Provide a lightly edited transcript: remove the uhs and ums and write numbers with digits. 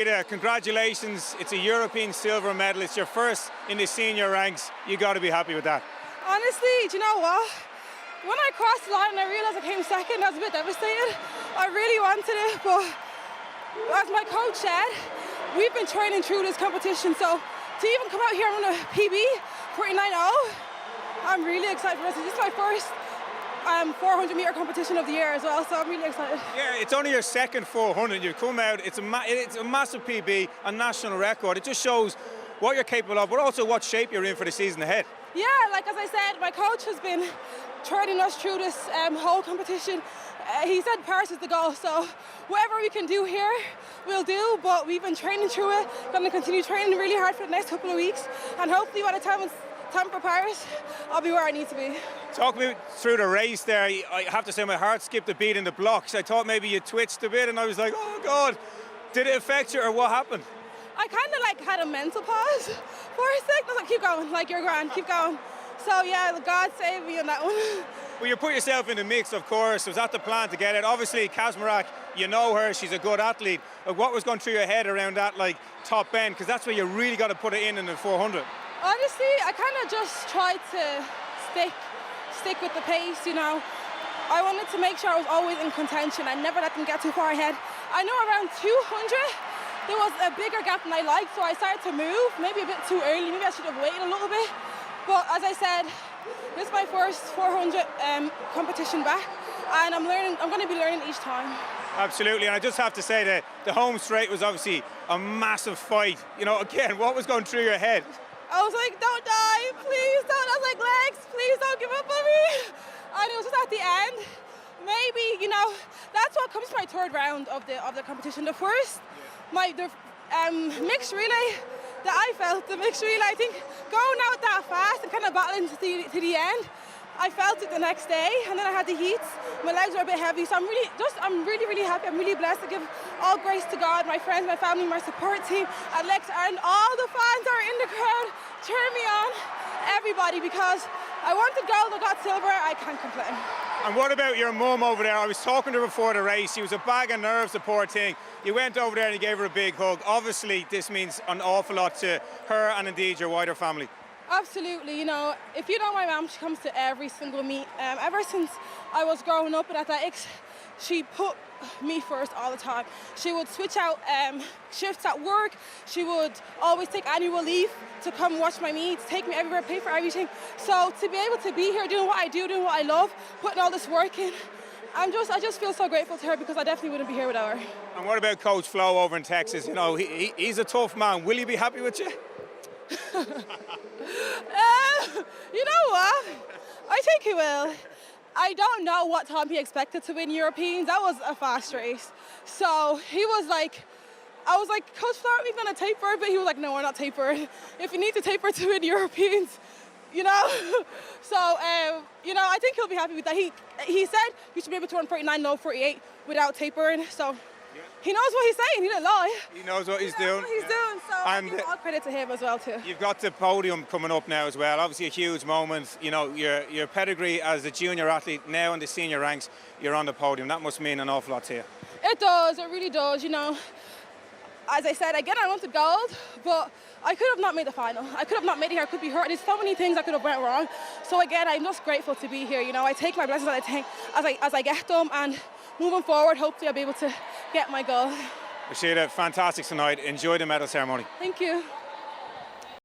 Congratulations, it's a European silver medal. It's your first in the senior ranks. You got to be happy with that. Honestly, do you know what? When I crossed the line and I realised I came second, I was a bit devastated. I really wanted it, but as my coach said, we've been training through this competition, so to even come out here and run a PB, 49.0, I'm really excited for this. This is my first 400 metre competition of the year as well, so I'm really excited. Yeah, it's only your second 400. You've come out, it's a massive PB, a national record. It just shows what you're capable of, but also what shape you're in for the season ahead. Yeah, like as I said, my coach has been training us through this whole competition. He said Paris is the goal, so whatever we can do here, we'll do, but we've been training through it. Going to continue training really hard for the next couple of weeks, and hopefully by the time it's time for Paris, I'll be where I need to be. Talk me through the race there. I have to say my heart skipped a beat in the blocks. I thought maybe you twitched a bit and I was like, oh God, did it affect you or what happened? I kind of like had a mental pause for a second. I was like, keep going, like you're grand, keep going. So yeah, God saved me on that one. Well, you put yourself in the mix, of course. Was that the plan to get it? Obviously, Kazmarek, you know her, she's a good athlete. What was going through your head around that like top end? Because that's where you really got to put it in the 400. Honestly, I kind of just tried to stick with the pace, you know. I wanted to make sure I was always in contention. I never let them get too far ahead. I know around 200, there was a bigger gap than I liked, so I started to move, maybe a bit too early. Maybe I should have waited a little bit. But as I said, this is my first 400 competition back, and I'm going to be learning each time. Absolutely, and I just have to say that the home straight was obviously a massive fight. You know, again, what was going through your head? I was like, don't die, please don't. I was like, legs, please don't give up on me. And it was just at the end, maybe, you know, that's what comes to my third round of the competition. The first, the mixed relay that I felt, the mixed relay, I think going out that fast and kind of battling to the end, I felt it the next day, and then I had the heats. My legs were a bit heavy, so I'm really happy. I'm really blessed to give all grace to God, my friends, my family, my support team, Alexa, and all the fans that are in the crowd cheering me on, everybody, because I wanted gold, I got silver, I can't complain. And what about your mum over there? I was talking to her before the race. She was a bag of nerves, the poor thing. You went over there and you gave her a big hug. Obviously, this means an awful lot to her and indeed your wider family. Absolutely, you know, if you know my mum, she comes to every single meet. Ever since I was growing up in athletics, she put me first all the time. She would switch out shifts at work. She would always take annual leave to come watch my meets, take me everywhere, pay for everything. So to be able to be here doing what I do, doing what I love, putting all this work in, I just feel so grateful to her, because I definitely wouldn't be here without her. And what about Coach Flo over in Texas? You know, he's a tough man. Will he be happy with you? You know what? I think he will. I don't know what time he expected to win Europeans. That was a fast race. So he was like, I was like, Coach Flo, are we going to taper? But he was like, no, we're not tapering. If you need to taper to win Europeans, you know? So, you know, I think he'll be happy with that. He said you should be able to run 49, no 48 without tapering. So he knows what he's saying. He didn't lie. He knows what he's doing. So I give all credit to him as well too. You've got the podium coming up now as well. Obviously a huge moment. You know, your pedigree as a junior athlete, now in the senior ranks, you're on the podium. That must mean an awful lot to you. It does. It really does. You know, as I said, again, I wanted gold, but I could have not made the final. I could have not made it here. I could be hurt. There's so many things I could have went wrong. So again, I'm just grateful to be here. You know, I take my blessings as I get them, and moving forward, hopefully I'll be able to get my goal. Rhasidat, fantastic tonight. Enjoy the medal ceremony. Thank you.